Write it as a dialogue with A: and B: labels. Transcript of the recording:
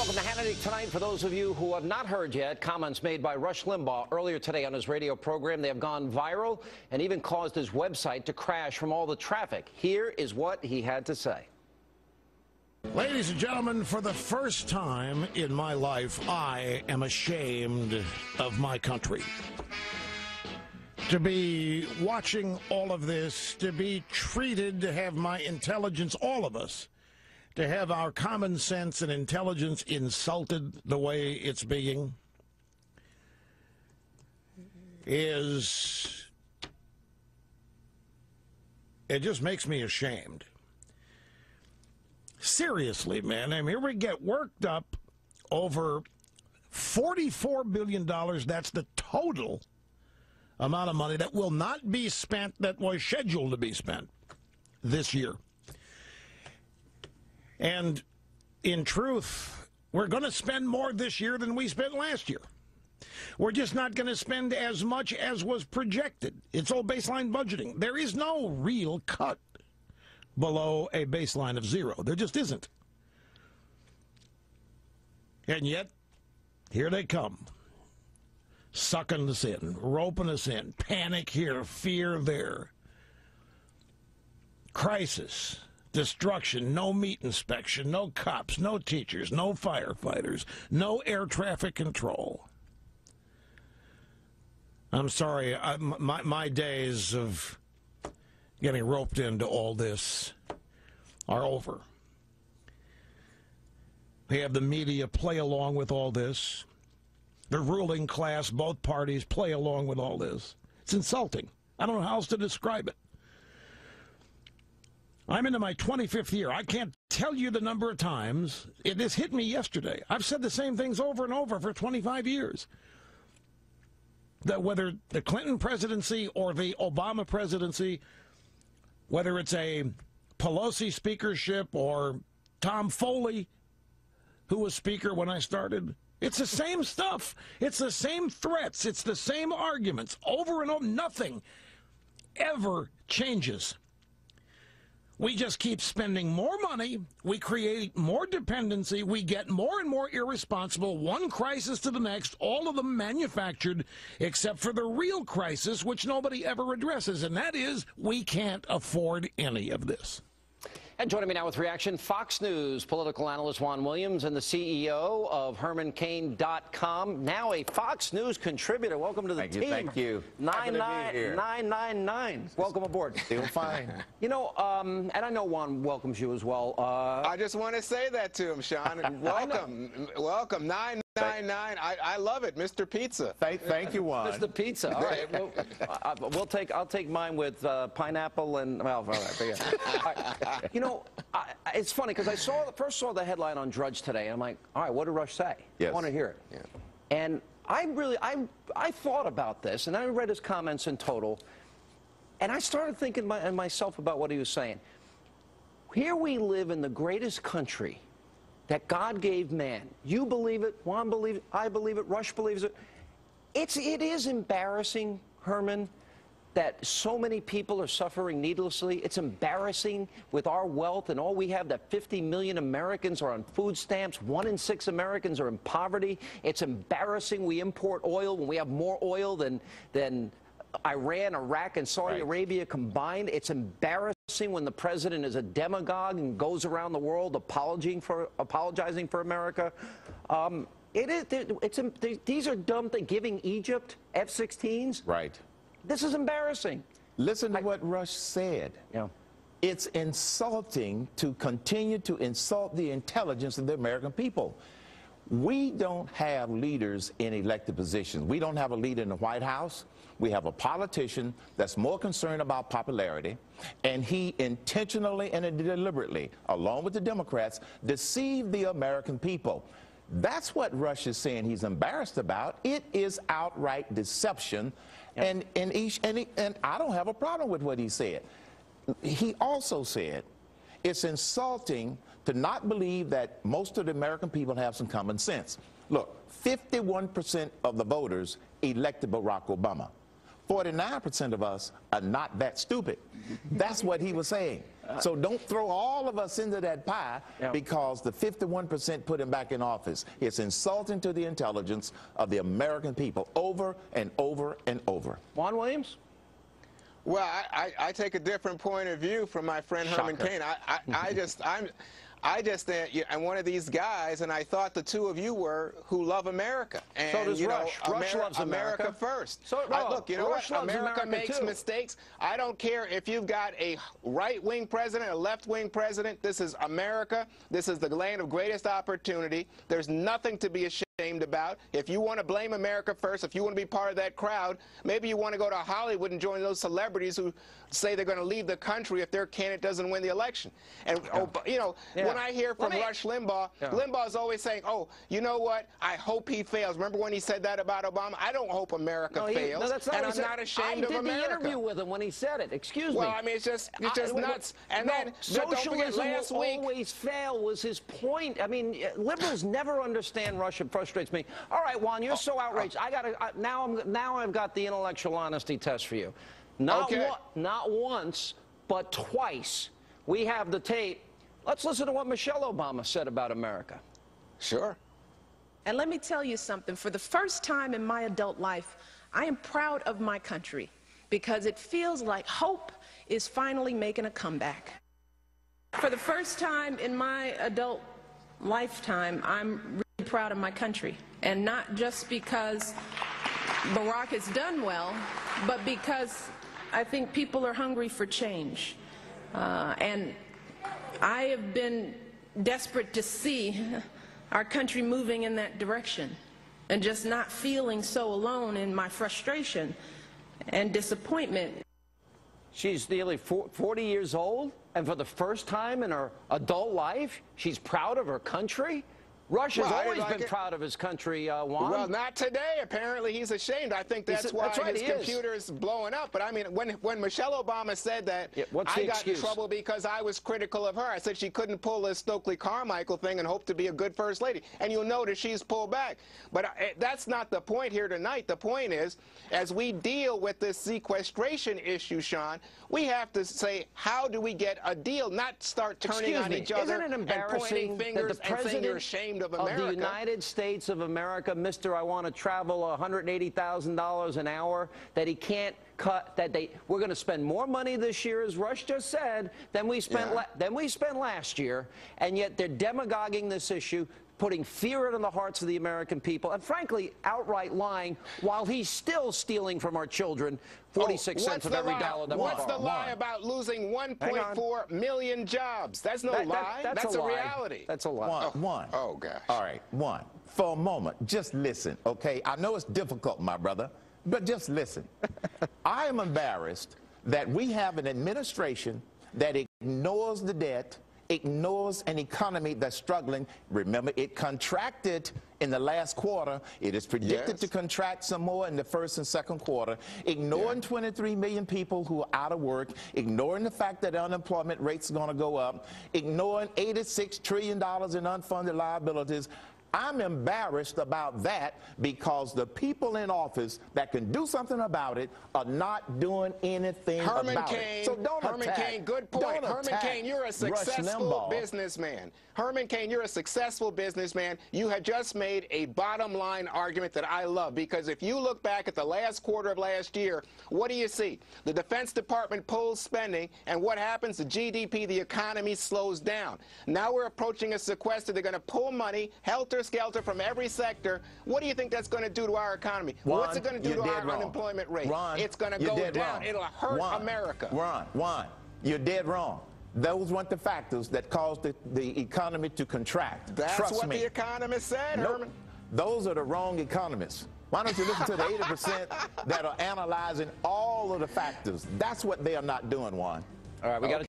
A: Welcome to Hannity Tonight. For those of you who have not heard yet, comments made by Rush Limbaugh earlier today on his radio program, they have gone viral and even caused his website to crash from all the traffic. Here is what he had to say.
B: Ladies and gentlemen, for the first time in my life, I am ashamed of my country. To be watching all of this, to be treated, to have my intelligence, all of us, to have our common sense and intelligence insulted the way it's being it just makes me ashamed. Seriously, man, I mean, here we get worked up over $44 billion. That's the total amount of money that will not be spent, that was scheduled to be spent this year. And in truth, we're going to spend more this year than we spent last year. We're just not going to spend as much as was projected. It's all baseline budgeting. There is no real cut below a baseline of zero. There just isn't. And yet, here they come. Sucking us in, roping us in, panic here, fear there. Crisis. Destruction, no meat inspection, no cops, no teachers, no firefighters, no air traffic control. I'm sorry, my days of getting roped into all this are over. We have the media play along with all this. The ruling class, both parties, play along with all this. It's insulting. I don't know how else to describe it. I'm into my 25th year. I can't tell you the number of times this hit me yesterday. I've said the same things over and over for 25 years. That whether the Clinton presidency or the Obama presidency, whether it's a Pelosi speakership or Tom Foley, who was speaker when I started, it's the same stuff. It's the same threats. It's the same arguments over and over. Nothing ever changes. We just keep spending more money, we create more dependency, we get more and more irresponsible, one crisis to the next, all of them manufactured, except for the real crisis, which nobody ever addresses, and that is we can't afford any of this.
A: And joining me now with reaction, Fox News political analyst Juan and the CEO of HermanCain.com, now a Fox News contributor. Welcome to the team.
C: Thank you.
A: 99999. Welcome aboard.
C: Still fine.
A: You know, and I know Juan welcomes you as well.
C: I just want to say that to him, Sean. Welcome. Welcome. 999. I love it, Mr. Pizza.
D: Thank you, Juan.
A: Mr. Pizza. All right. I'll take mine with pineapple and, well, all right. Yeah. All right. You know, it's funny because I first saw the headline on Drudge today, and I'm like, all right, what did Rush say?
C: Yes.
A: I want to hear it.
C: Yeah.
A: And I thought about this, and I read his comments in total, and I started thinking myself about what he was saying. Here we live in the greatest country that God gave man. You believe it, Juan believes it, I believe it, Rush believes it. It is embarrassing, Herman, that so many people are suffering needlessly. It's embarrassing with our wealth and all we have that 50 million Americans are on food stamps. 1 in 6 Americans are in poverty. It's embarrassing we import oil when we have more oil than Iran, Iraq, and Saudi Arabia combined. It's embarrassing when the president is a demagogue and goes around the world apologizing for America. These are dumb things. Giving Egypt F-16s.
C: Right.
A: This is embarrassing.
D: Listen to what Rush said.
A: Yeah.
D: It's insulting to continue to insult the intelligence of the American people. We don't have leaders in elected positions. We don't have a leader in the White House. We have a politician that's more concerned about popularity, and he intentionally and deliberately, along with the Democrats, deceived the American people. That's what Rush is saying he's embarrassed about. It is outright deception, and I don't have a problem with what he said. He also said it's insulting to not believe that most of the American people have some common sense. Look, 51% of the voters elected Barack Obama. 49% of us are not that stupid. That's what he was saying. So don't throw all of us into that pie because the 51% put him back in office. It's insulting to the intelligence of the American people over and over and over.
A: Juan Williams?
C: Well, I take a different point of view from my friend Herman Cain. I'm one of these guys, and I thought the two of you were who love America. And,
A: so does Rush. Rush loves
C: America first.
A: So,
C: look, you know
A: Rush
C: what? America makes
A: too.
C: mistakes. I don't care if you've got a right-wing president, a left-wing president. This is America. This is the land of greatest opportunity. There's nothing to be ashamed about. If you want to blame America first, if you want to be part of that crowd, maybe you want to go to Hollywood and join those celebrities who say they're going to leave the country if their candidate doesn't win the election. And, you know, when I hear from Rush Limbaugh, Limbaugh's always saying, oh, you know what, I hope he fails. Remember when he said that about Obama? I don't hope America fails.
A: No, that's not
C: and
A: what
C: I'm not ashamed of America.
A: I did the interview with him when he said it. Excuse me.
C: Well, I mean, it's just nuts. And then,
A: socialism will always fail was his point. I mean, liberals never understand Russia. It frustrates me. All right, Juan, you're so outraged. Now I've got the intellectual honesty test for you. Not once, but twice. We have the tape. Let's listen to what Michelle Obama said about America.
C: Sure.
E: And let me tell you something. For the first time in my adult life, I am proud of my country because it feels like hope is finally making a comeback. For the first time in my adult lifetime, I'm really proud of my country. And not just because Barack has done well, but because I think people are hungry for change. And I have been desperate to see our country moving in that direction and just not feeling so alone in my frustration and disappointment.
A: She's nearly 40 years old, and for the first time in her adult life, she's proud of her country? Rush has always been proud of his country, Juan.
C: Well, not today. Apparently, he's ashamed. I think that's why his computer is blowing up. But I mean, when Michelle Obama said that, I got in trouble because I was critical of her. I said she couldn't pull this Stokely Carmichael thing and hope to be a good first lady. And you'll notice she's pulled back. But that's not the point here tonight. The point is, as we deal with this sequestration issue, Sean, we have to say, how do we get a deal, not start turning on each other and pointing fingers and saying you're ashamed of America.
A: Of the United States of America, Mr. I want to travel $180,000 an hour, that he can't cut, we're going to spend more money this year, as Rush just said, than we spent last year, and yet they're demagoguing this issue, putting fear into the hearts of the American people, and frankly, outright lying, while he's still stealing from our children 46 cents of every dollar that we borrow.
C: What's the lie about losing 1.4 million jobs? That's no lie. That's a reality.
A: That's a lie.
D: One.
C: Oh, gosh.
D: All right, Juan, for a moment, just listen, okay? I know it's difficult, my brother, but just listen. I am embarrassed that we have an administration that ignores the debt, ignores an economy that's struggling. Remember, it contracted in the last quarter. It is predicted to contract some more in the first and second quarter, ignoring 23 million people who are out of work, ignoring the fact that unemployment rates are going to go up, ignoring $86 trillion in unfunded liabilities. I'm embarrassed about that because the people in office that can do something about it are not doing anything about it. So don't
C: Herman Cain, good point. Herman Cain, you're a successful businessman. Herman Cain, you're a successful businessman. You had just made a bottom line argument that I love, because if you look back at the last quarter of last year, what do you see? The Defense Department pulls spending, and what happens? The GDP, the economy slows down. Now we're approaching a sequester. They're going to pull money, helter-skelter from every sector. What do you think that's going to do to our economy? What's it going to do to our unemployment rate? It's going to go down. It'll hurt America.
D: Juan, you're dead wrong. Those weren't the factors that caused the economy to contract.
C: That's what the economist said, Herman.
D: Those are the wrong economists. Why don't you listen to the 80% that are analyzing all of the factors? That's what they are not doing, Juan.
A: All right, we got to